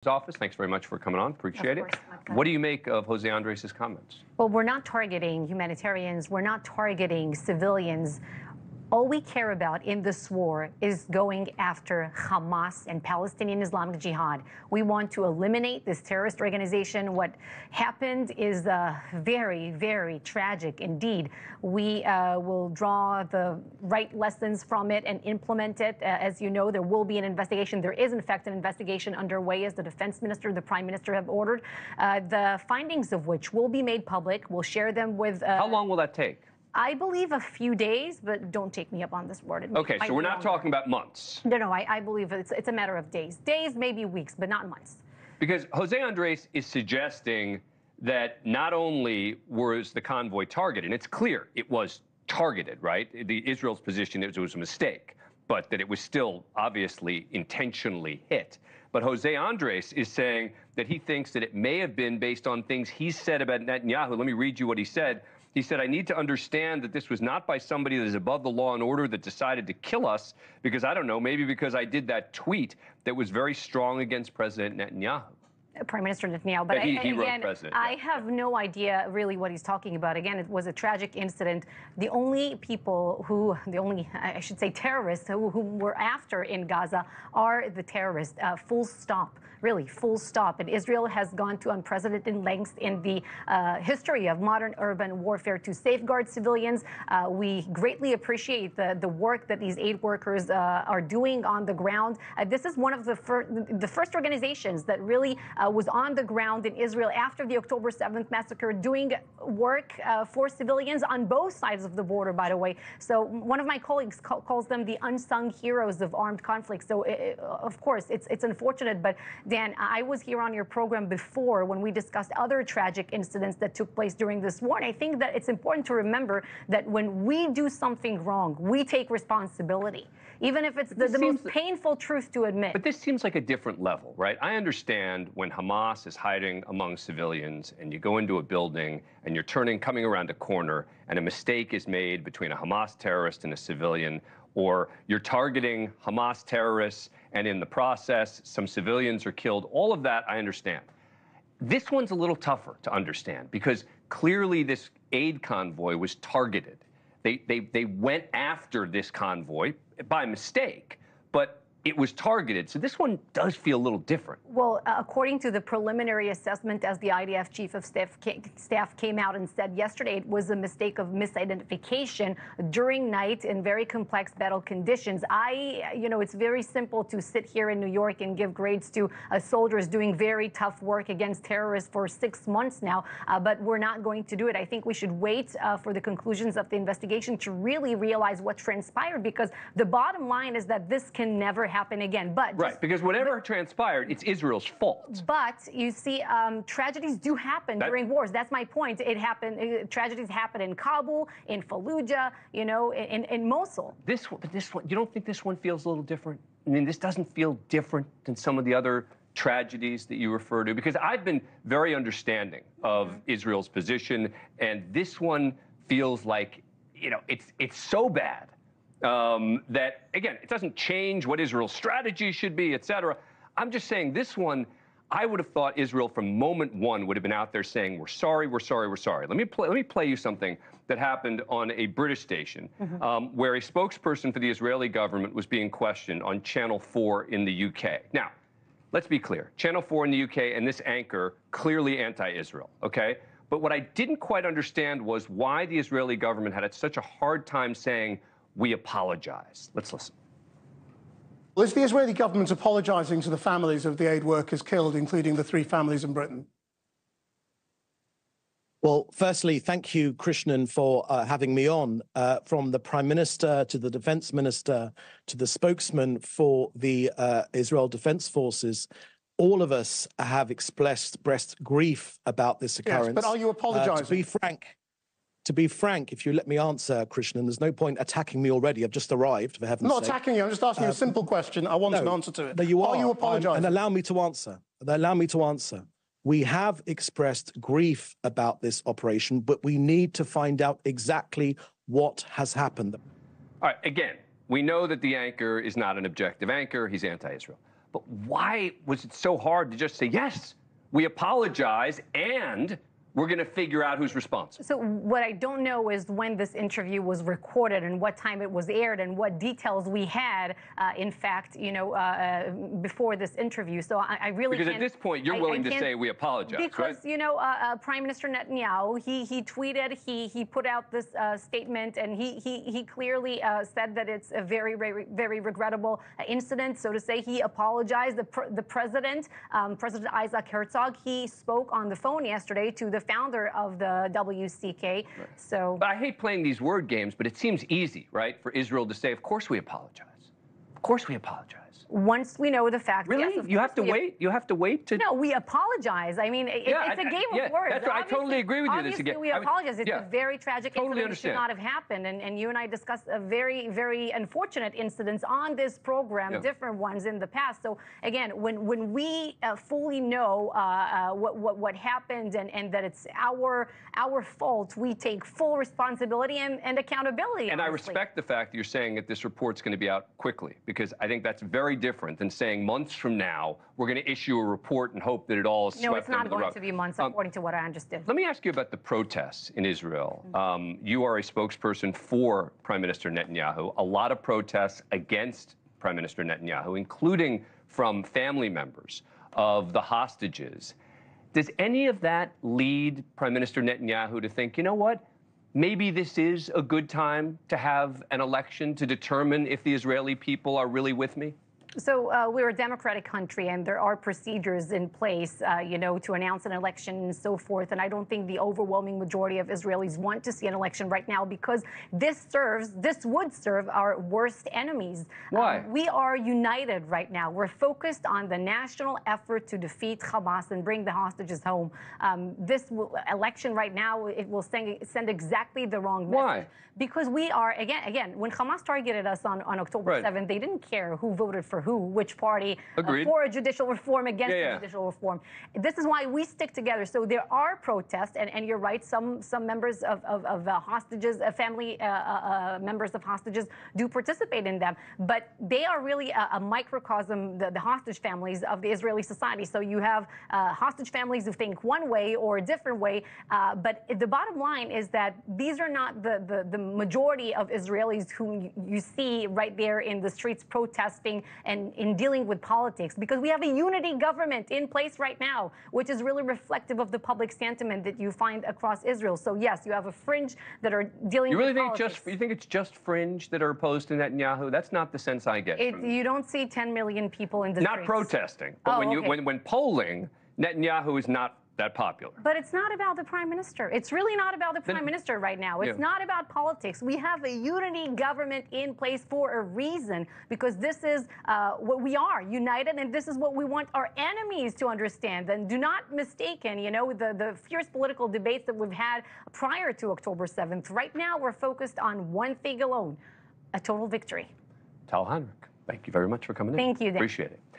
Office. Thanks very much for coming on. Appreciate it. What do you make of Jose Andres' comments? Well, we're not targeting humanitarians. We're not targeting civilians. All we care about in this war is going after Hamas and Palestinian Islamic Jihad. We want to eliminate this terrorist organization. What happened is very, very tragic indeed. We will draw the right lessons from it and implement it. As you know, there will be an investigation. There is, in fact, an investigation underway, as the defense minister, the prime minister have ordered, the findings of which will be made public. We'll share them with... How long will that take? I believe a few days, but don't take me up on this word. Okay, so we're not talking about months. No, I believe it's a matter of days. Days, maybe weeks, but not months. Because Jose Andres is suggesting that not only was the convoy targeted, and it's clear it was targeted, right? Israel's position is it was a mistake, but that it was still obviously intentionally hit. But Jose Andres is saying that he thinks that it may have been based on things he said about Netanyahu. Let me read you what he said. He said, I need to understand that this was not by somebody that is above the law and order that decided to kill us because, I don't know, maybe because I did that tweet that was very strong against President Netanyahu. Prime Minister Netanyahu, but I have no idea really what he's talking about. Again, it was a tragic incident. The only people who, I should say terrorists who were after in Gaza are the terrorists, full stop. Really, full stop. And Israel has gone to unprecedented lengths in the history of modern urban warfare to safeguard civilians. We greatly appreciate the work that these aid workers are doing on the ground. This is one of the first organizations that really was on the ground in Israel after the October 7th massacre, doing work for civilians on both sides of the border, by the way. So one of my colleagues calls them the unsung heroes of armed conflict. So, of course, it's unfortunate, but Dan, I was here on your program before when we discussed other tragic incidents that took place during this war. And I think that it's important to remember that when we do something wrong, we take responsibility, even if it's the most painful truth to admit. But this seems like a different level, right? I understand when Hamas is hiding among civilians and you go into a building and you're coming around a corner and a mistake is made between a Hamas terrorist and a civilian, or you're targeting Hamas terrorists and in the process some civilians are killed. All of that I understand. This one's a little tougher to understand because clearly this aid convoy was targeted. They went after this convoy by mistake, but it was targeted. So this one does feel a little different. Well, according to the preliminary assessment, as the IDF chief of staff came out and said yesterday, it was a mistake of misidentification during night in very complex battle conditions. It's very simple to sit here in New York and give grades to soldiers doing very tough work against terrorists for 6 months now, but we're not going to do it. I think we should wait for the conclusions of the investigation to really realize what transpired, because the bottom line is that this can never happen again. But because whatever transpired, it's Israel's fault. But you see, tragedies do happen during wars. That's my point. It happened. Tragedies happen in Kabul, in Fallujah, in Mosul. This one, you don't think this one feels a little different? I mean, this doesn't feel different than some of the other tragedies that you refer to, because I've been very understanding of Israel's position, and this one feels like, it's so bad. That, again, it doesn't change what Israel's strategy should be, et cetera. I'm just saying this one, I would have thought Israel from moment one would have been out there saying, we're sorry, we're sorry, we're sorry. Let me play you something that happened on a British station where a spokesperson for the Israeli government was being questioned on Channel 4 in the UK. Now, let's be clear. Channel 4 in the UK and this anchor, clearly anti-Israel, okay? But what I didn't quite understand was why the Israeli government had such a hard time saying, we apologize. Let's listen. Well, is the Israeli government apologizing to the families of the aid workers killed, including the 3 families in Britain? Well, firstly, thank you, Krishnan, for having me on. From the Prime Minister to the Defense Minister to the spokesman for the Israel Defense Forces, all of us have expressed grief about this occurrence. Yes, but are you apologizing? To be frank, if you let me answer, Krishnan, there's no point attacking me already. I've just arrived, for heaven's sake. I'm not attacking you. I'm just asking you a simple question. I want an answer to it. No, you are. Are you apologizing? And allow me to answer. We have expressed grief about this operation, but we need to find out exactly what has happened. All right, again, we know that the anchor is not an objective anchor. He's anti-Israel. But why was it so hard to just say, yes, we apologize and we're going to figure out who's responsible? So what I don't know is when this interview was recorded and what time it was aired and what details we had, in fact, before this interview. So I really Because at this point, you're willing to say we apologize, because, right? Prime Minister Netanyahu, he tweeted, he put out this statement, and he clearly said that it's a very, very, very regrettable incident. So to say, he apologized. The president, President Isaac Herzog, he spoke on the phone yesterday to the founder of the WCK. Right. So, but I hate playing these word games, but it seems easy, right, for Israel to say, of course we apologize. Of course we apologize. Once we know the fact, really, yes, you have to wait. You have to wait to. No, we apologize. I mean, it's a game of words. That's right. I totally agree with you. Obviously, we apologize. It's a very tragic incident. It should not have happened. And you and I discussed a very, very unfortunate incidents on this program, different ones in the past. So again, when we fully know what happened and that it's our fault, we take full responsibility and accountability. And honestly. I respect the fact that you're saying that this report's going to be out quickly, because I think that's very different than saying months from now we're going to issue a report and hope that it all is swept No, it's not under the going rug. to be months, according to what I understood. Let me ask you about the protests in Israel. You are a spokesperson for Prime Minister Netanyahu. A lot of protests against Prime Minister Netanyahu, including from family members of the hostages. Does any of that lead Prime Minister Netanyahu to think, you know what? Maybe this is a good time to have an election to determine if the Israeli people are really with me? So we're a democratic country, and there are procedures in place, to announce an election and so forth. And I don't think the overwhelming majority of Israelis want to see an election right now, because this would serve our worst enemies. Why? We are united right now. We're focused on the national effort to defeat Hamas and bring the hostages home. This election right now, it will send exactly the wrong message. Why? Because we are, again, when Hamas targeted us on October 7th, they didn't care who voted for who, which party, for judicial reform, against judicial reform. This is why we stick together. So there are protests, and you're right, some members of hostages, family members of hostages do participate in them. But they are really a microcosm, the hostage families of the Israeli society. So you have hostage families who think one way or a different way. But the bottom line is that these are not the majority of Israelis whom you see right there in the streets protesting and in dealing with politics, because we have a unity government in place right now, which is really reflective of the public sentiment that you find across Israel. So yes, you have a fringe that are dealing with politics. You think it's just fringe that are opposed to Netanyahu? That's not the sense I get. You don't see 10 million people in the streets. Not protesting, but when polling, Netanyahu is not that popular. But it's not about the prime minister. It's really not about the prime minister right now. It's not about politics. We have a unity government in place for a reason, because this is what we are, united, and this is what we want our enemies to understand. And do not mistaken, the fierce political debates that we've had prior to October 7th. Right now, we're focused on one thing alone, a total victory. Tal Heinrich, thank you very much for coming in. Thank you, Dan. Appreciate it.